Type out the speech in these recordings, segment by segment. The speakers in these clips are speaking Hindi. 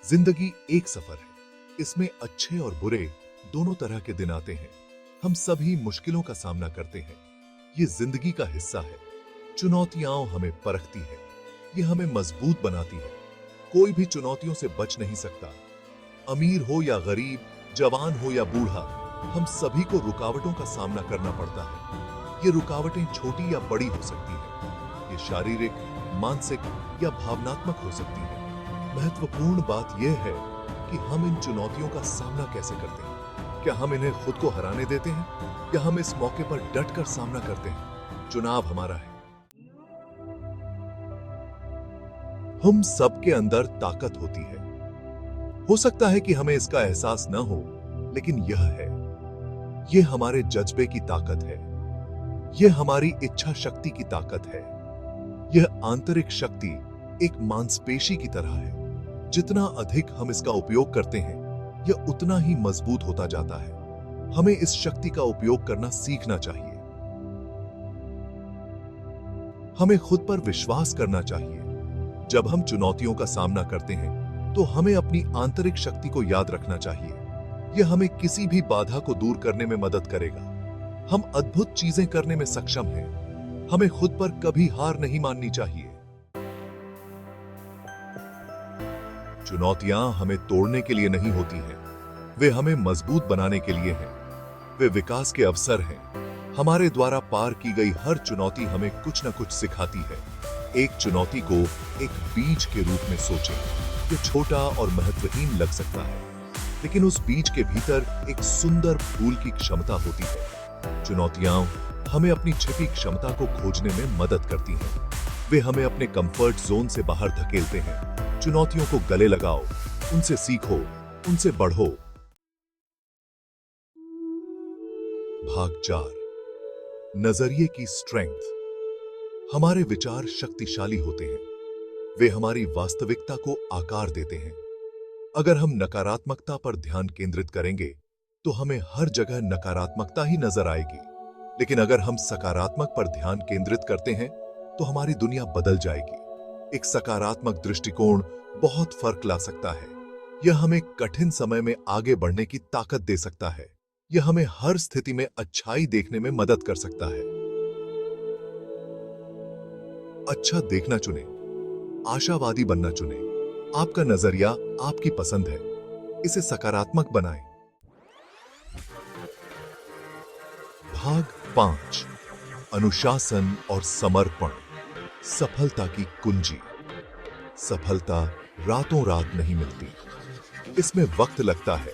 जिंदगी एक सफर है। इसमें अच्छे और बुरे दोनों तरह के दिन आते हैं। हम सभी मुश्किलों का सामना करते हैं। ये जिंदगी का हिस्सा है। चुनौतियां हमें परखती है, ये हमें मजबूत बनाती है। कोई भी चुनौतियों से बच नहीं सकता। अमीर हो या गरीब, जवान हो या बूढ़ा, हम सभी को रुकावटों का सामना करना पड़ता है। ये रुकावटें छोटी या बड़ी हो सकती हैं। ये शारीरिक, मानसिक या भावनात्मक हो सकती हैं। महत्वपूर्ण बात यह है कि हम इन चुनौतियों का सामना कैसे करते हैं। क्या हम इन्हें खुद को हराने देते हैं या हम इस मौके पर डटकर सामना करते हैं? चुनाव हमारा है। हम सबके अंदर ताकत होती है। हो सकता है कि हमें इसका एहसास न हो, लेकिन यह हमारे जज्बे की ताकत है। यह हमारी इच्छा शक्ति की ताकत है। यह आंतरिक शक्ति एक मांसपेशी की तरह है। जितना अधिक हम इसका उपयोग करते हैं, यह उतना ही मजबूत होता जाता है। हमें इस शक्ति का उपयोग करना सीखना चाहिए। हमें खुद पर विश्वास करना चाहिए। जब हम चुनौतियों का सामना करते हैं, तो हमें अपनी आंतरिक शक्ति को याद रखना चाहिए। यह हमें किसी भी बाधा को दूर करने में मदद करेगा। हम अद्भुत चीजें करने में सक्षम हैं। हमें खुद पर कभी हार नहीं माननी चाहिए। चुनौतियां हमें तोड़ने के लिए नहीं होती हैं, वे हमें मजबूत बनाने के लिए हैं। वे विकास के अवसर हैं। हमारे द्वारा पार की गई हर चुनौती हमें कुछ न कुछ सिखाती है। एक चुनौती को एक बीज के रूप में सोचें। यह छोटा और महत्वहीन लग सकता है, लेकिन उस बीज के भीतर एक सुंदर फूल की क्षमता होती है। चुनौतियां हमें अपनी छिपी क्षमता को खोजने में मदद करती हैं। वे हमें अपने कंफर्ट जोन से बाहर धकेलते हैं। चुनौतियों को गले लगाओ, उनसे सीखो, उनसे बढ़ो। भाग 4, नजरिए की स्ट्रेंथ। हमारे विचार शक्तिशाली होते हैं। वे हमारी वास्तविकता को आकार देते हैं। अगर हम नकारात्मकता पर ध्यान केंद्रित करेंगे, तो हमें हर जगह नकारात्मकता ही नजर आएगी। लेकिन अगर हम सकारात्मक पर ध्यान केंद्रित करते हैं, तो हमारी दुनिया बदल जाएगी। एक सकारात्मक दृष्टिकोण बहुत फर्क ला सकता है। यह हमें कठिन समय में आगे बढ़ने की ताकत दे सकता है। यह हमें हर स्थिति में अच्छाई देखने में मदद कर सकता है। अच्छा देखना चुने, आशावादी बनना चुने। आपका नजरिया आपकी पसंद है, इसे सकारात्मक बनाएं। भाग 5, अनुशासन और समर्पण। सफलता की कुंजी। सफलता रातों रात नहीं मिलती। इसमें वक्त लगता है,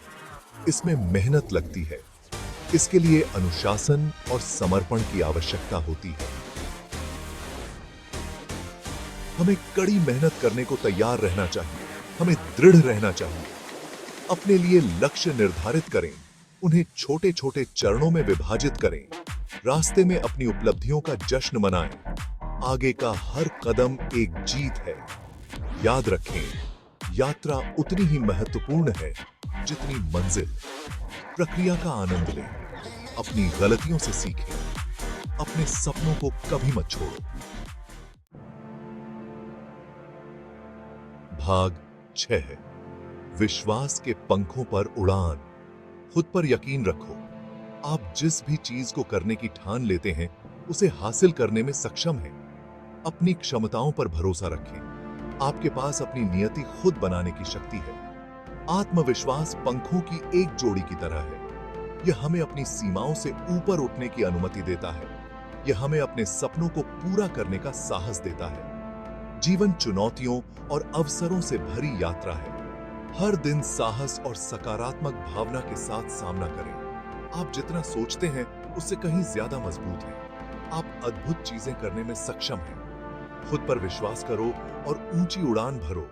इसमें मेहनत लगती है। इसके लिए अनुशासन और समर्पण की आवश्यकता होती है। हमें कड़ी मेहनत करने को तैयार रहना चाहिए। हमें दृढ़ रहना चाहिए। अपने लिए लक्ष्य निर्धारित करें, उन्हें छोटे छोटे चरणों में विभाजित करें। रास्ते में अपनी उपलब्धियों का जश्न मनाएं। आगे का हर कदम एक जीत है। याद रखें, यात्रा उतनी ही महत्वपूर्ण है जितनी मंजिल। प्रक्रिया का आनंद लें, अपनी गलतियों से सीखें, अपने सपनों को कभी मत छोड़ो। भाग 6, विश्वास के पंखों पर उड़ान। खुद पर यकीन रखो। आप जिस भी चीज को करने की ठान लेते हैं, उसे हासिल करने में सक्षम हैं। अपनी क्षमताओं पर भरोसा रखें। आपके पास अपनी नियति खुद बनाने की शक्ति है। आत्मविश्वास पंखों की एक जोड़ी की तरह है। यह हमें अपनी सीमाओं से ऊपर उठने की अनुमति देता है। यह हमें अपने सपनों को पूरा करने का साहस देता है। जीवन चुनौतियों और अवसरों से भरी यात्रा है। हर दिन साहस और सकारात्मक भावना के साथ सामना करें। आप जितना सोचते हैं, उससे कहीं ज्यादा मजबूत हैं। आप अद्भुत चीजें करने में सक्षम हैं। खुद पर विश्वास करो और ऊंची उड़ान भरो।